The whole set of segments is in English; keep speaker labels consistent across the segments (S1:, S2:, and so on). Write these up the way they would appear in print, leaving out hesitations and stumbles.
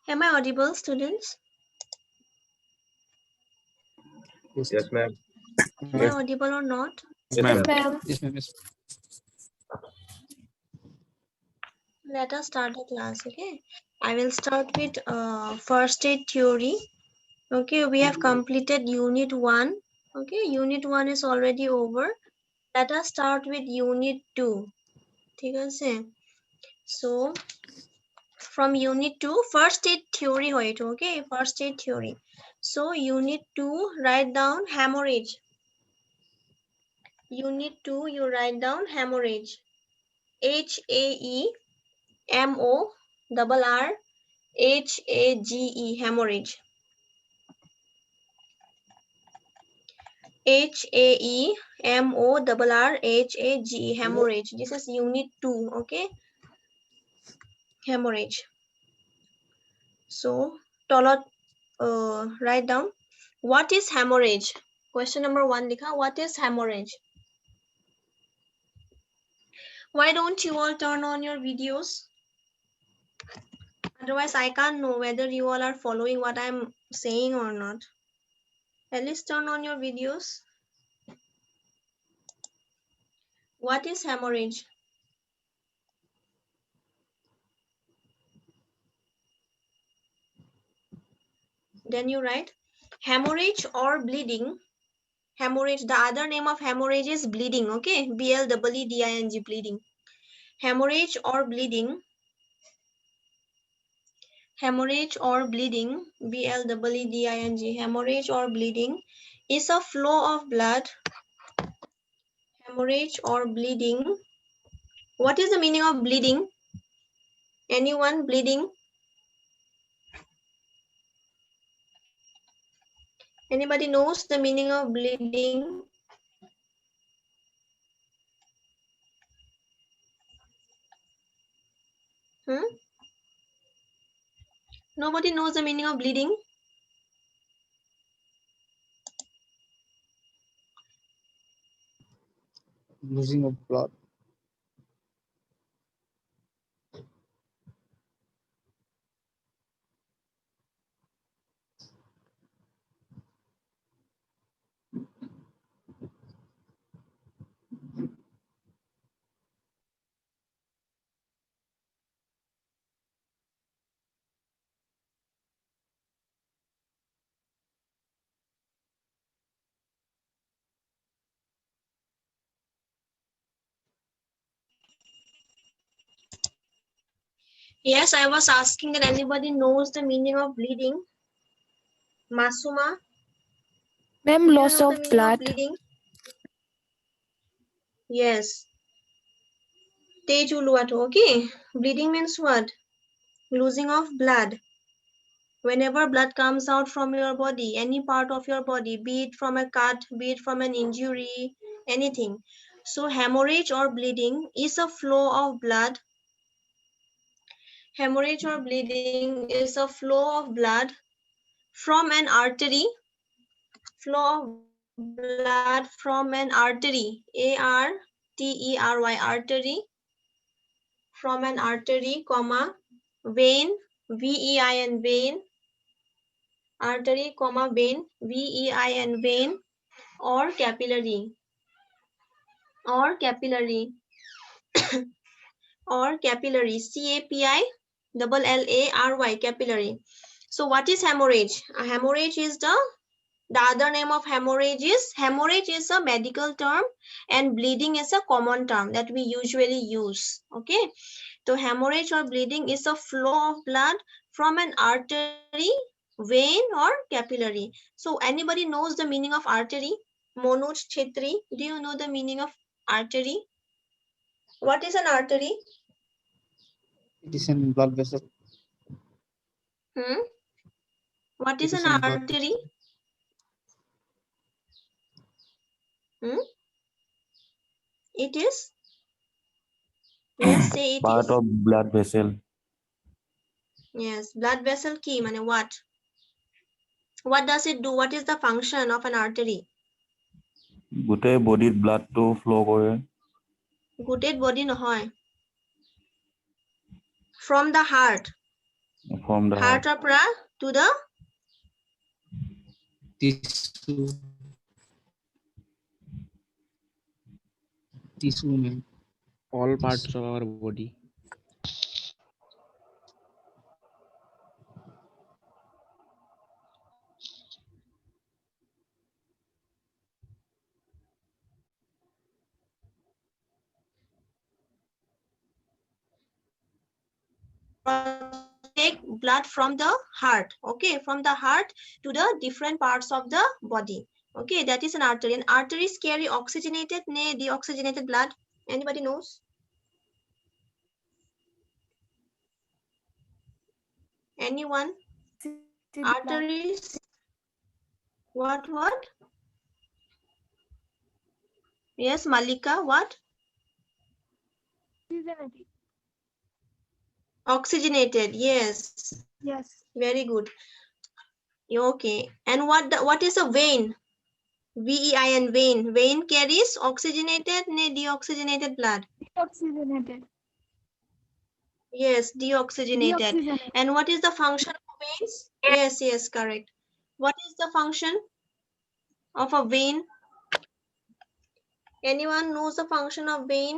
S1: Am I audible, students?
S2: Yes, ma'am.
S1: Am I audible or not?
S2: Yes, ma'am.
S3: Yes, ma'am.
S1: Let us start the class, okay? I will start with first aid theory. Okay, we have completed unit 1. Okay, unit 1 is already over. Let us start with unit 2. ঠিক আছে? So, from unit 2, first aid theory হয় এটা, okay? First aid theory. So, unit 2, write down hemorrhage. Unit 2, you write down hemorrhage. H-A-E-M-O-R-R-H-A-G-E, hemorrhage. H-A-E-M-O-R-R-H-A-G-E, hemorrhage. This is unit 2, okay? Hemorrhage. So, tolot, write down. What is hemorrhage? Question number 1, likha. What is hemorrhage? Why don't you all turn on your videos? Otherwise, I can't know whether you all are following what I'm saying or not. At least turn on your videos. What is hemorrhage? Then you write hemorrhage or bleeding. Hemorrhage, the other name of hemorrhage is bleeding, okay? B-L-E-E-D-I-N-G, bleeding. Hemorrhage or bleeding. Hemorrhage or bleeding, B-L-E-E-D-I-N-G, hemorrhage or bleeding is a flow of blood. Hemorrhage or bleeding. What is the meaning of bleeding? Anyone bleeding? Anybody knows the meaning of bleeding? Nobody knows the meaning of bleeding?
S3: Losing of blood.
S1: Yes, I was asking that anybody knows the meaning of bleeding? Masuma?
S4: Ma'am,
S1: Do you
S4: loss
S1: know
S4: of
S1: the meaning
S4: blood.
S1: of bleeding? Yes. Tej uluwatu, okay? Bleeding means what? Losing of blood. Whenever blood comes out from your body, any part of your body, be it from a cut, be it from an injury, anything. So hemorrhage or bleeding is a flow of blood. Hemorrhage or bleeding is a flow of blood from an artery. Flow of blood from an artery. A-R-T-E-R-Y, artery. From an artery, comma, vein, V-E-I-N, vein. Artery, comma, vein, V-E-I-N, vein, or capillary. Or capillary. Or capillary, C-A-P-I-L-L-A-R-Y, capillary. So what is hemorrhage? A hemorrhage is the other name of hemorrhage is a medical term, and bleeding is a common term that we usually use, okay? So hemorrhage or bleeding is a flow of blood from an artery, vein, or capillary. So anybody knows the meaning of artery? Manoj Chhetri, do you know the meaning of artery? What is an artery?
S3: It is in blood vessel.
S1: What is
S3: It
S1: an
S3: is in blood
S1: artery? It is? Yes, say it
S2: Part
S1: is.
S2: of blood vessel.
S1: Yes, blood vessel ki mane what? What does it do? What is the function of an artery?
S2: গোটেই বডিত ব্লাডটো flow কৰে।
S1: Gooded body nohoy. From the heart.
S2: From the
S1: Heart
S2: heart.
S1: opera to the
S3: Tissue. Tissue, ma'am.
S5: All parts of our body.
S1: take blood from the heart. Okay, from the heart to the different parts of the body. Okay, that is an artery. And arteries carry oxygenated, deoxygenated blood. Anybody knows? Anyone? Arteries. What? Yes, Malika. What? Oxygenated. Yes.
S4: Yes.
S1: Very good. Okay. And what is a vein? VEIN, vein. Vein carries oxygenated, deoxygenated blood.
S4: Deoxygenated.
S1: Yes, deoxygenated.
S4: Deoxygenated.
S1: And what is the function of veins? Yes, correct. What is the function of a vein? Anyone knows the function of vein?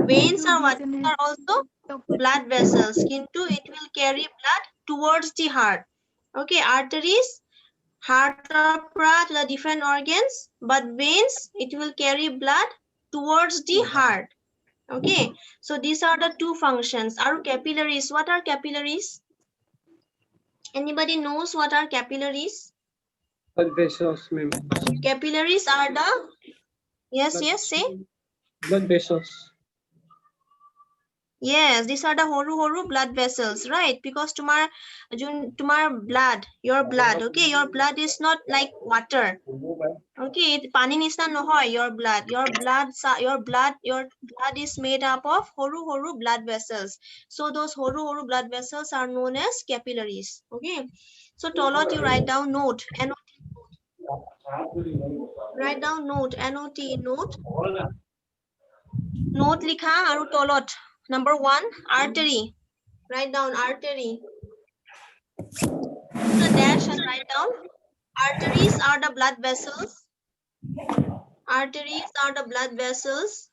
S1: Veins are what? Are also blood vessels. Into it will carry blood towards the heart. Okay, arteries, heart opera to the different organs, but veins, it will carry blood towards the heart. Okay, so these are the two functions. Are capillaries? What are capillaries? Anybody knows what are capillaries?
S6: Blood vessels, ma'am.
S1: Capillaries are the, yes, say.
S6: Blood vessels.
S1: Yes, these are the horu blood vessels, right? Because tomar blood, your blood, okay, your blood is not like water. Okay, pani nisna nohoy, your blood is made up of horu blood vessels. So those horu blood vessels are known as capillaries. Okay, so Tolot, you write down note, write down note, note. Note likha aru Tolot. Number 1, artery. Write down artery. Put a dash and write down. Arteries are the blood vessels. Arteries are the blood vessels.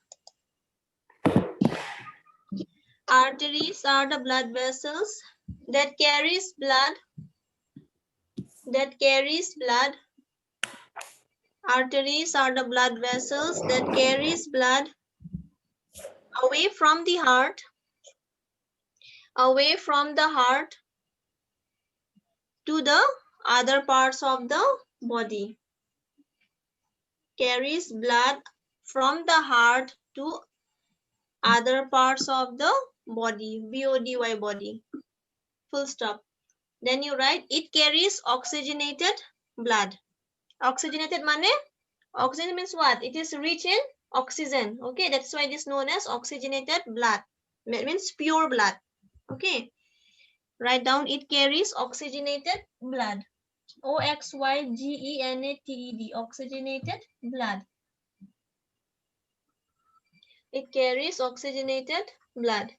S1: Arteries are the blood vessels that carries blood. Arteries are the blood vessels that carries blood away from the heart. To the other parts of the body. Carries blood from the heart to other parts of the body. BODY, body. Full stop. Then you write it carries oxygenated blood. Oxygenated mane? Oxygen means what? It is rich in oxygen. Okay, that's why it is known as oxygenated blood. It means pure blood. Okay. Write down it carries oxygenated blood. OXYGENATED. Oxygenated blood. It carries oxygenated blood.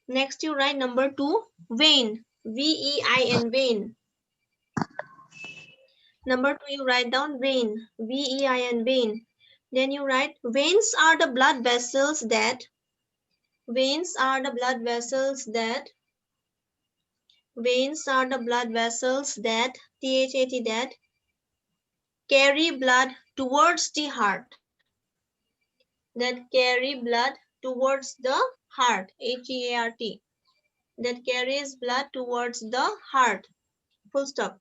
S1: Next you write number 2, vein. VEIN, vein. Number 2 you write down vein. VEIN, vein. Then you write veins are the blood vessels that THAT that carry blood towards the heart. That carry blood towards the heart. HEART. That carries blood towards the heart. Full stop.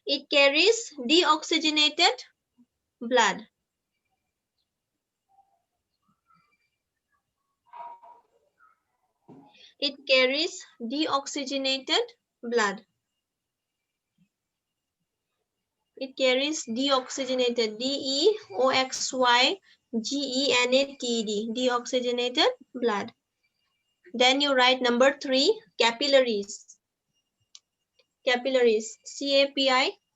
S1: It carries deoxygenated blood. It carries deoxygenated blood. It carries deoxygenated, DEOXYGENATED, deoxygenated blood. Then you write number 3, capillaries. Capillaries,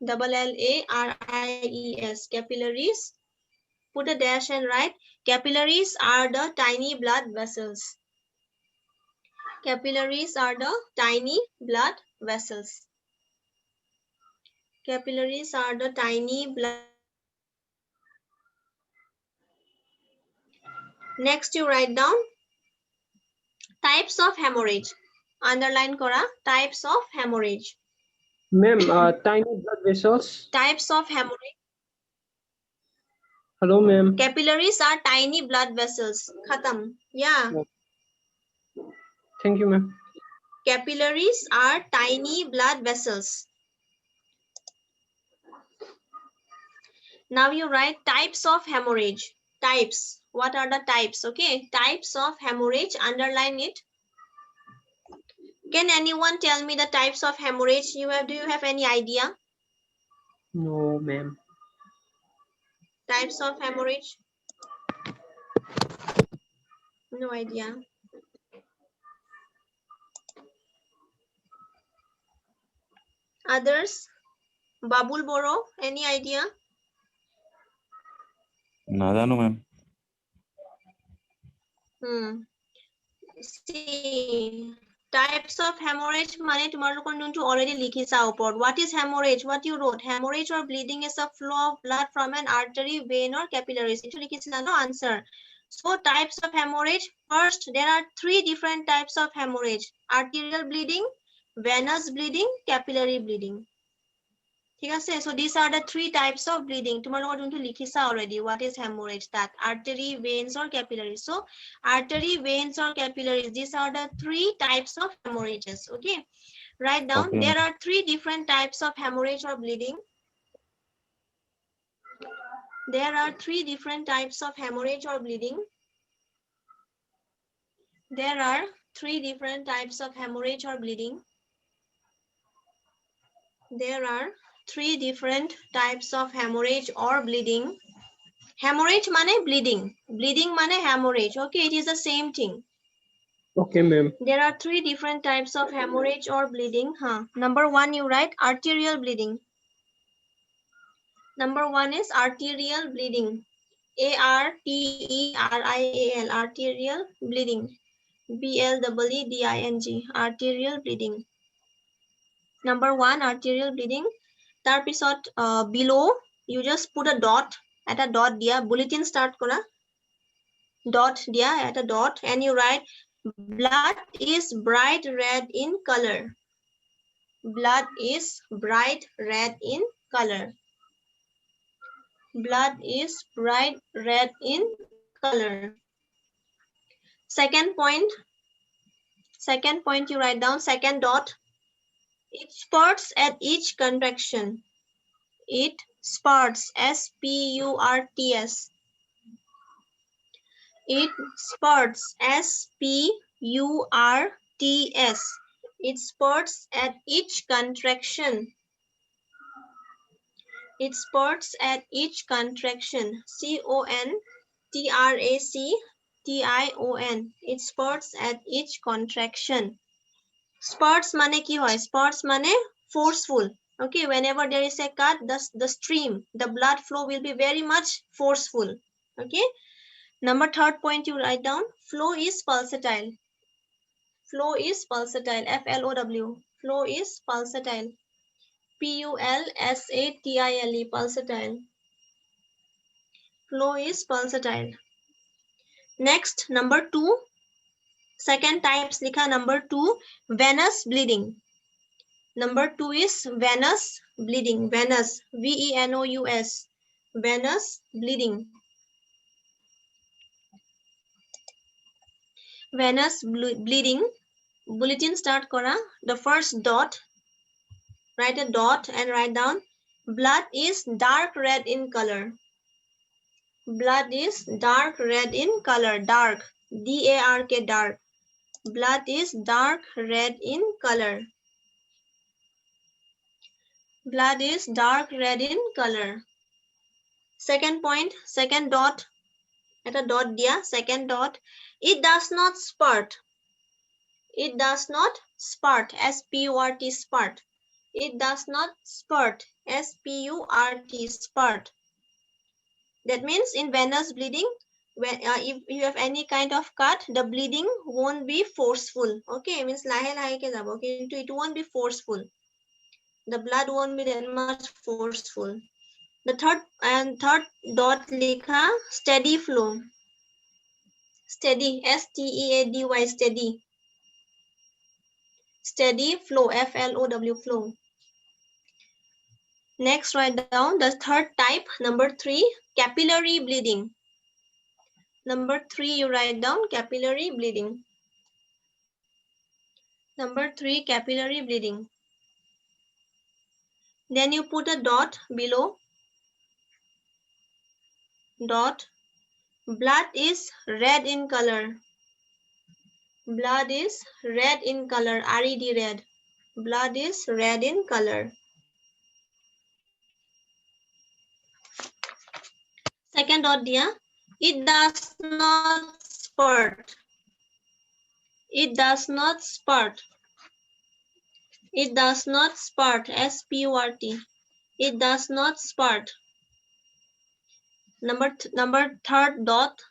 S1: Capillaries, capillaries. Put a dash and write, capillaries are the tiny blood vessels. Capillaries are the tiny blood vessels. Capillaries are the tiny blood. Next you write down types of hemorrhage. Underline kora, types of hemorrhage.
S6: Ma'am, tiny blood vessels.
S1: Types of hemorrhage.
S6: Hello, ma'am.
S1: Capillaries are tiny blood vessels. Khatam. Yeah.
S6: Thank you, ma'am.
S1: Capillaries are tiny blood vessels. Now you write types of hemorrhage. Types. What are the types? Okay. Types of hemorrhage. Underline it. Can anyone tell me the types of hemorrhage you have? Do you have any idea?
S6: No, ma'am.
S1: Types of hemorrhage? No idea. Others? Babul Boro, any idea?
S2: নাজানো ma'am
S1: See, types of hemorrhage মানে তোমালোকৰ যোনটো already লিখিছা ওপৰত. What is hemorrhage? What you wrote? Hemorrhage or bleeding is a flow of blood from an artery, vein or capillaries. এইটো লিখিছিলা no answer. So types of hemorrhage. First, there are 3 different types of hemorrhage. Arterial bleeding, venous bleeding, capillary bleeding. ঠিক আছে, so these are the 3 types of bleeding. তোমালোকৰ যোনটো লিখিছা already. What is hemorrhage? That artery, veins or capillaries. So artery, veins or capillaries, these are the 3 types of hemorrhages. Okay, write down.
S2: Okay.
S1: There are 3 different types of hemorrhage or bleeding. There are 3 different types of hemorrhage or bleeding. There are 3 different types of hemorrhage or bleeding. There are 3 different types of hemorrhage or bleeding. Hemorrhage mane bleeding. Bleeding mane hemorrhage. Okay, it is the same thing.
S6: Okay, ma'am.
S1: There are 3 different types of hemorrhage or bleeding. Number 1, you write arterial bleeding. Number 1 is arterial bleeding. A-R-T-E-R-I-A-L. Arterial bleeding. B-L-E-E-D-I-N-G. Arterial bleeding. Number 1, arterial bleeding. Tar pisot below, you just put a dot. At a dot dia, bulletin start kora. Dot dia, at a dot, and you write, blood is bright red in color. Blood is bright red in color. Blood is bright red in color. Second point you write down, second dot. It spurts at each contraction. It spurts, S-P-U-R-T-S. It spurts, S-P-U-R-T-S. It spurts at each contraction. It spurts at each contraction. C-O-N-T-R-A-C-T-I-O-N. It spurts at each contraction. Spurts mane ki hoy? Spurts mane forceful. Okay, whenever there is a cut, the stream, the blood flow will be very much forceful. Okay. Number 3rd point you write down, flow is pulsatile. Flow is pulsatile, F-L-O-W. Flow is pulsatile. P-U-L-S-A-T-I-L-E, pulsatile. Flow is pulsatile. Next, number 2. Second types likha number 2, venous bleeding. Number 2 is venous bleeding. Venous, V-E-N-O-U-S. Venous bleeding. Venous bleeding. Bulletin start kora. The first dot. Write a dot and write down, blood is dark red in color. Blood is dark red in color. Dark, D-A-R-K, dark. Blood is dark red in color. Blood is dark red in color. Second point, second dot. At a dot dia, second dot. It does not spurt. It does not spurt, S-P-U-R-T, spurt. It does not spurt. S-P-U-R-T, spurt. That means in venous bleeding, when if you have any kind of cut, the bleeding won't be forceful. Okay, means lahe lahe ke jabo, kintu it won't be forceful. The blood won't be that much forceful. The third dot likha, steady flow. Steady, S-T-E-A-D-Y, steady. Steady flow, F-L-O-W, flow. Next, write down the third type, number 3, capillary bleeding. Number 3, you write down capillary bleeding. Number 3, capillary bleeding. Then you put a dot below. Dot. Blood is red in color. Blood is red in color. R-E-D, red. Blood is red in color. Second dot, dear. It does not spurt. It does not spurt. It does not spurt. S-P-U-R-T. It does not spurt. Number third dot.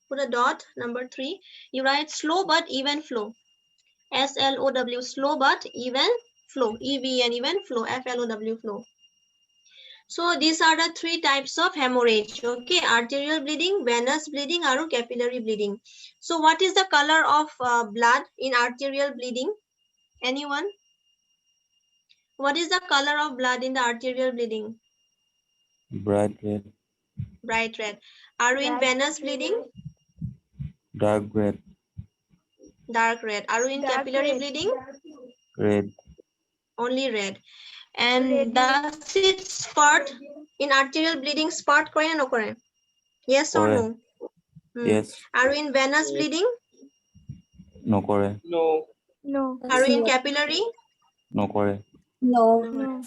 S1: Put a dot. Number 3. You write slow but even flow. S-L-O-W, slow but even flow. E-V-N, even flow. F-L-O-W, flow. So these are the 3 types of hemorrhage. Okay, arterial bleeding, venous bleeding, or capillary bleeding. So what is the color of blood in arterial bleeding? Anyone? What is the color of blood in the arterial bleeding?
S2: Bright red,
S1: Bright red. Are we in venous bleeding?
S2: dark red,
S1: Dark red. Are we in capillary bleeding?
S2: red,
S1: Only red. And does it spurt in arterial bleeding? Spurt kore na nokore? Yes or
S2: Kore.
S1: no?
S2: yes,
S1: Are we in venous bleeding?
S2: nokore,
S6: No.
S4: No.
S1: Are we in capillary?
S2: nokore,
S4: No.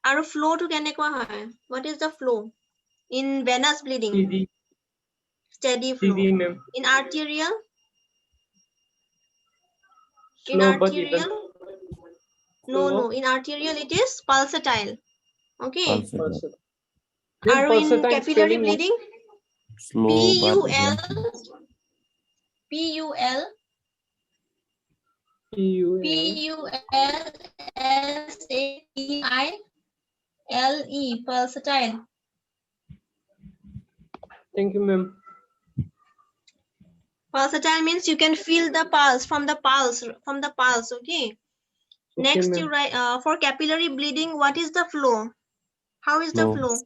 S1: Are flow to kenekwa hoy? What is the flow? In venous bleeding,
S6: CD.
S1: steady flow.
S6: CD, ma'am.
S1: In arterial? In
S6: Slow but even.
S1: arterial? No. In arterial it is pulsatile. Okay.
S2: pulsatile,
S6: Pulsatile.
S1: Are we in
S6: Pulsatile
S1: capillary
S6: spelling what?
S1: bleeding?
S2: slow but
S1: P-U-L,
S2: even,
S1: P-U-L,
S6: P-U-L.
S1: P-U-L-S-A-T-I-L-E, pulsatile.
S6: Thank you, ma'am.
S1: Pulsatile means you can feel the pulse from the pulse, okay? Next,
S6: ma'am.
S1: you write for capillary bleeding, what is the flow? How is the
S2: slow,
S1: flow?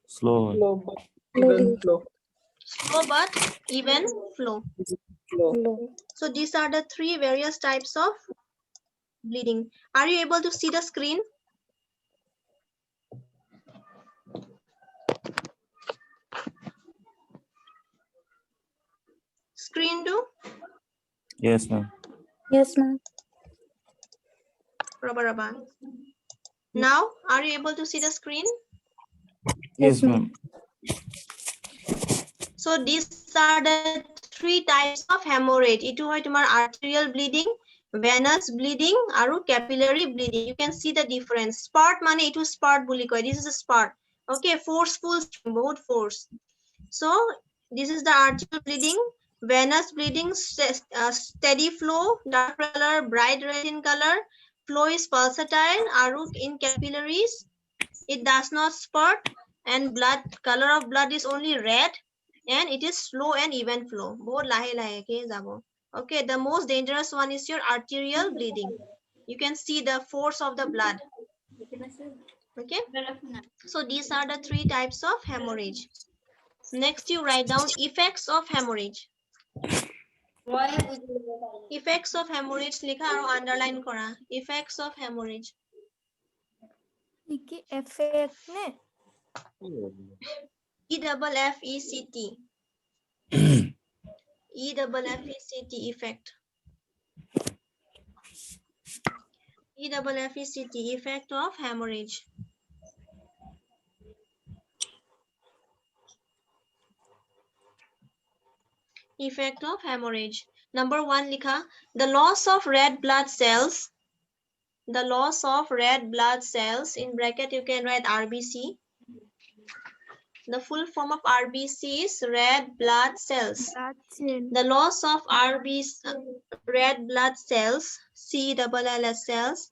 S2: slow,
S6: Slow but even flow.
S1: Slow but even flow.
S6: Slow.
S1: So these are the 3 various types of bleeding. Are you able to see the screen? Screen do?
S2: yes ma'am,
S4: Yes, ma'am.
S1: Rabba. Now, are you able to see the screen?
S2: yes ma'am,
S1: So these are the 3 types of hemorrhage. Itu hoy tumar arterial bleeding, venous bleeding, aru capillary bleeding. You can see the difference. Spurt mane itu spurt buli koi. This is a spurt. Okay, forceful, both force. So this is the arterial bleeding, venous bleeding, steady flow, dark color, bright red in color. Flow is pulsatile, aru in capillaries. It does not spurt, and color of blood is only red, and it is slow and even flow. Both lahe lahe ke jabo. Okay, the most dangerous one is your arterial bleeding. You can see the force of the blood. Okay, so these are the 3 types of hemorrhage. Next, you write down effects of hemorrhage. Effects of hemorrhage likha aru underline kora. Effects of hemorrhage.
S4: Iki effect ne?
S1: E-double-F-E-C-T. E-double-F-E-C-T, effect. E-double-F-E-C-T, effect of hemorrhage. Effect of hemorrhage. Number 1 likha, the loss of red blood cells. The loss of red blood cells, in bracket you can write RBC. The full form of RBC is red blood cells.
S4: Blood cell.
S1: The loss of red blood cells, CLLS cells,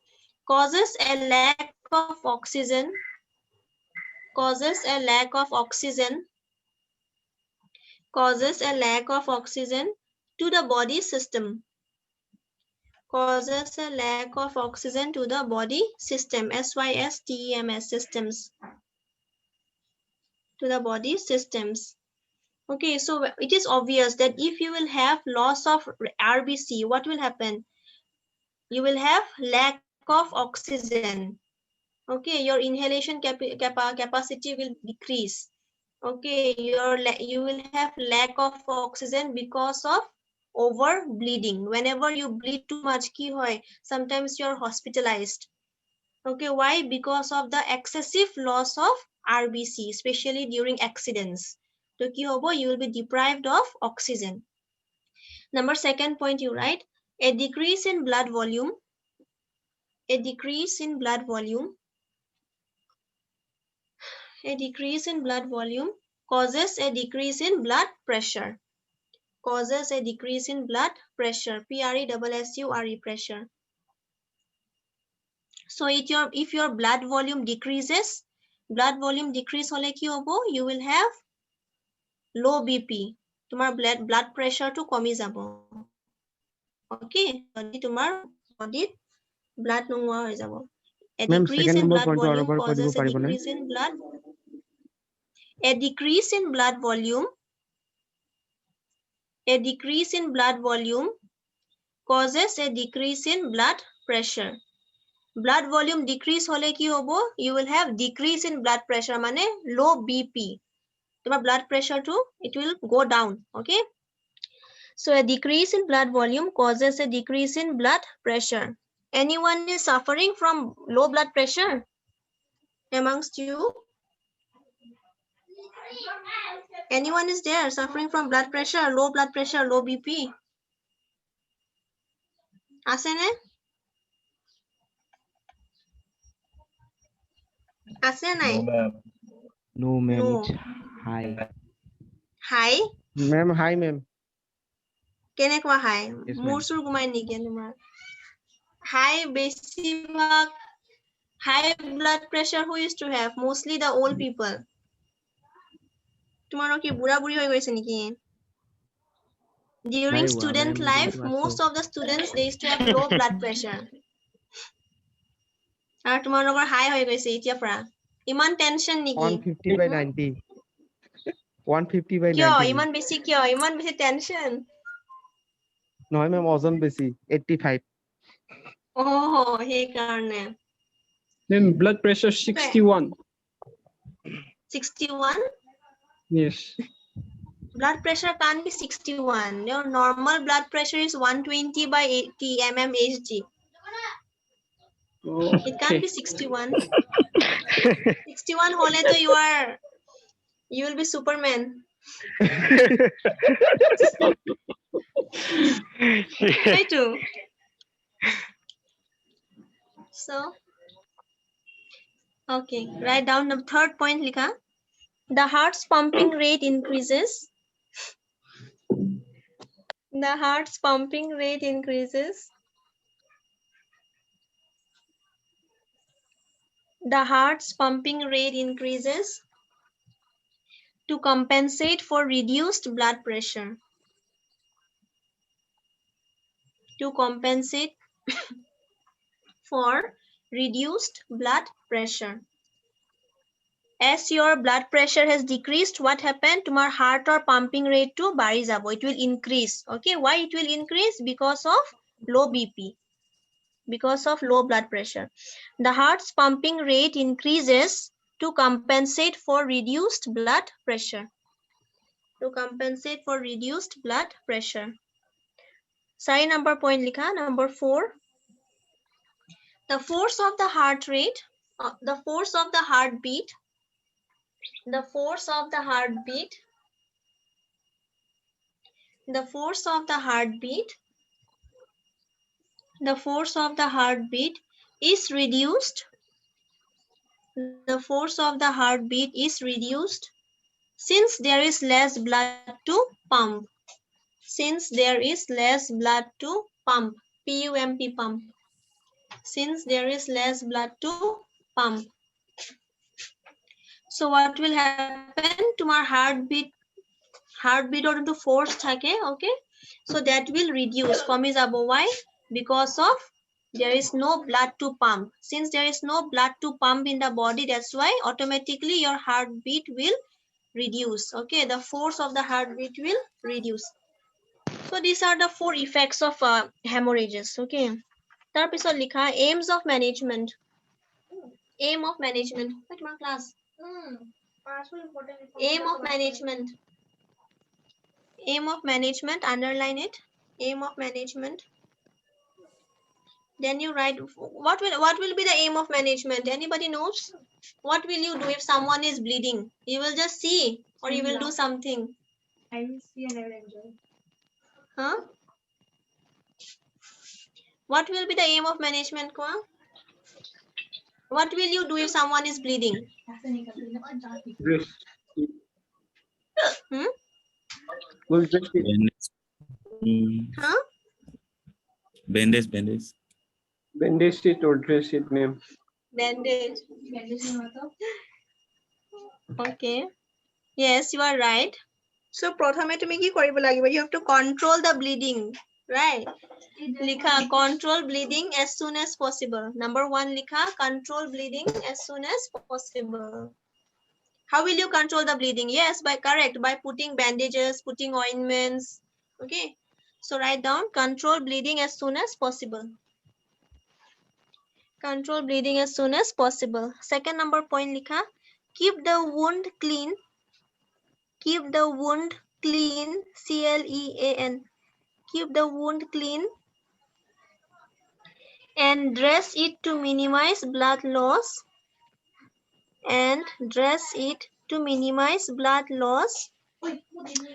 S1: causes a lack of oxygen, causes a lack of oxygen to the body system. Causes a lack of oxygen to the body system, SYSTEMS, systems, to the body systems. Okay, so it is obvious that if you will have loss of RBC, what will happen? You will have lack of oxygen. Okay, your inhalation capacity will decrease. Okay, you will have lack of oxygen because of over bleeding. Whenever you bleed too much, ki hoy, sometimes you are hospitalized. Okay, why? Because of the excessive loss of RBC, especially during accidents. So ki hobo, you will be deprived of oxygen. Number second point you write, a decrease in blood volume. A decrease in blood volume. A decrease in blood volume causes a decrease in blood pressure. Causes a decrease in blood pressure. PRESSURE, pressure. So if your blood volume decreases, hole ki hobo, you will have low BP. Tumar blood pressure to komi jabo. Okay, tumar body blood nongwa hoi jabo. A
S5: Ma'am,
S1: decrease
S5: second
S1: in
S5: number
S1: blood
S5: point
S1: volume
S5: or
S1: causes a
S5: paribo ne?
S1: decrease in blood. A decrease in blood volume. A decrease in blood volume causes a decrease in blood pressure. Blood volume decrease hole ki hobo, you will have decrease in blood pressure, mane low BP. Tumar blood pressure too, it will go down. Okay. So a decrease in blood volume causes a decrease in blood pressure. Anyone is suffering from low blood pressure amongst you? Anyone is there suffering from blood pressure, low BP? Asene? Ase nai?
S5: No, ma'am,
S1: No.
S5: it's high.
S1: High?
S5: Ma'am, hi, ma'am.
S1: Kenekwa high?
S5: Yes, ma'am.
S1: Mursur gumai niki tumar. High basically high blood pressure who used to have? Mostly the old people. Tomorrow ki bura buri hoi goise niki? During
S5: Nai hua,
S1: student
S5: ma'am,
S1: life,
S5: kintu
S1: most
S5: ase.
S1: of the students they used to have low blood pressure. Aru tomorrow high hoi goise itia pra. Iman tension niki?
S5: 150 by 90. 150 by
S1: Kyo?
S5: 90.
S1: Iman besi kyo? Iman besi tension?
S5: No, ma'am, oজন বেশি 85.
S1: Oh, he karne.
S6: Ma'am, blood pressure 61.
S1: 61?
S6: Yes.
S1: Blood pressure can't be 61. Your normal blood pressure is 120 by 80 mmHg. It can't
S6: Okay.
S1: be 61. 61 hole to you will be Superman. Right too. So, okay, write down the third point, Lika. The heart's pumping rate increases. The heart's pumping rate increases. The heart's pumping rate increases to compensate for reduced blood pressure. To compensate for reduced blood pressure. As your blood pressure has decreased, what happened? Tomar heart or pumping rate to bari jabo. It will increase. Okay, why it will increase? Because of low BP. Because of low blood pressure. The heart's pumping rate increases to compensate for reduced blood pressure. To compensate for reduced blood pressure. Sorry, number point likha. Number 4. The force of the heart rate, the force of the heartbeat, the force of the heartbeat, the force of the heartbeat, the force of the heartbeat is reduced. The force of the heartbeat is reduced since there is less blood to pump. Since there is less blood to pump. P-U-M-P, pump. Since there is less blood to pump. So what will happen? Tomorrow heartbeat or into force thake, okay? So that will reduce. Kami jabo. Why? Because of there is no blood to pump. Since there is no blood to pump in the body, that's why automatically your heartbeat will reduce. Okay, the force of the heartbeat will reduce. So these are the 4 effects of hemorrhages. Okay. Tar pisot likha aims of management. Aim of management. Class. Aim of management. Aim of management. Underline it. Aim of management. Then you write what will be the aim of management? Anybody knows? What will you do if someone is bleeding? You will just see or you will do something. I will see and I will enjoy. Huh? What will be the aim of management, Kwa? What will you do if someone is bleeding? Hmm?
S5: Will dress it.
S2: Bandage.
S1: Huh?
S2: Bandage.
S5: Bandage it or dress it, ma'am.
S1: Bandage. Okay. Yes, you are right. So, prothame tumi ki koribo lagibo? You have to control the bleeding, right? Likha control bleeding as soon as possible. Number 1 likha control bleeding as soon as possible. How will you control the bleeding? Yes, by putting bandages, putting ointments. Okay. So write down control bleeding as soon as possible. Control bleeding as soon as possible. Second number point likha keep the wound clean. Keep the wound clean. C-L-E-A-N. Keep the wound clean and dress it to minimize blood loss. And dress it to minimize blood loss.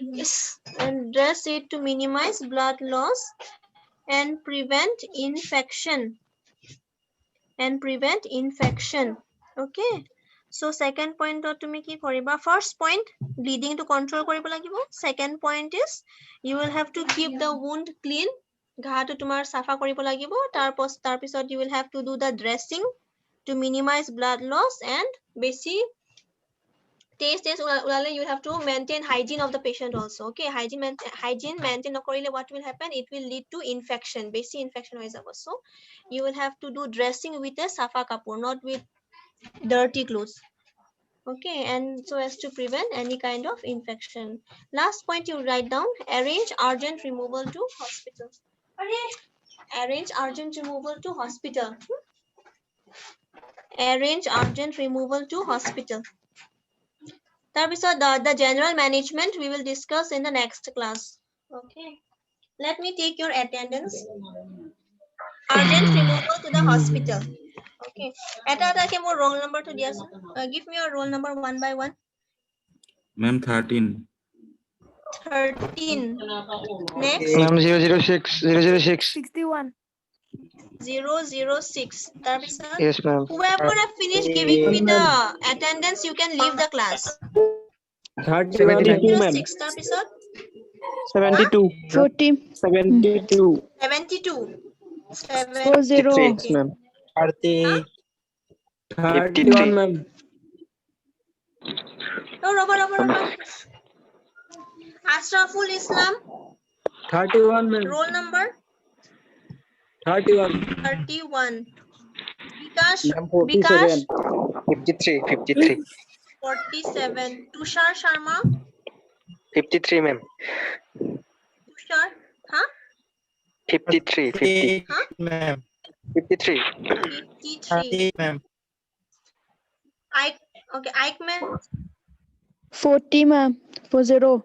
S1: Yes. And dress it to minimize blood loss and prevent infection. And prevent infection. Okay. So second point to me ki koriba. First point bleeding to control koribo lagibo. Second point is you will have to keep the wound clean. Gha to tumar safa koribo lagibo. Tar pisot you will have to do the dressing to minimize blood loss and basic taste ulale you have to maintain hygiene of the patient also. Okay, hygiene maintain nakorile what will happen? It will lead to infection. Basic infection hoye jabo. So you will have to do dressing with a safa kapur, not with dirty clothes. Okay, and so as to prevent any kind of infection. Last point you write down, arrange urgent removal to hospital. Arrange urgent removal to hospital. Arrange urgent removal to hospital. The general management we will discuss in the next class. Okay. Let me take your attendance. Urgent removal to the hospital. Okay. Eta more roll number to yes. Give me your roll number 1 by 1.
S2: Ma'am, 13.
S1: 13. Next.
S5: Ma'am, 006.
S4: 61.
S1: 006.
S5: Yes, ma'am.
S1: Whoever have finished giving me the attendance, you can leave the class.
S5: 72, ma'am.
S1: 006.
S5: 72.
S4: 40.
S5: 72.
S1: 72.
S4: 40.
S5: Yes, ma'am.
S3: 30.
S5: 31, ma'am.
S1: No, Robert. Ashraful Islam.
S6: 31, ma'am.
S1: Roll number
S6: 31.
S1: 31. Vikash.
S3: Ma'am, 47.
S5: 53.
S1: 47. Tushar Sharma.
S5: 53, ma'am.
S1: Tushar. Huh?
S5: 50.
S1: Huh?
S3: Ma'am.
S5: 53.
S1: 53.
S3: Ma'am.
S1: Ike man.
S4: 40, ma'am. 40.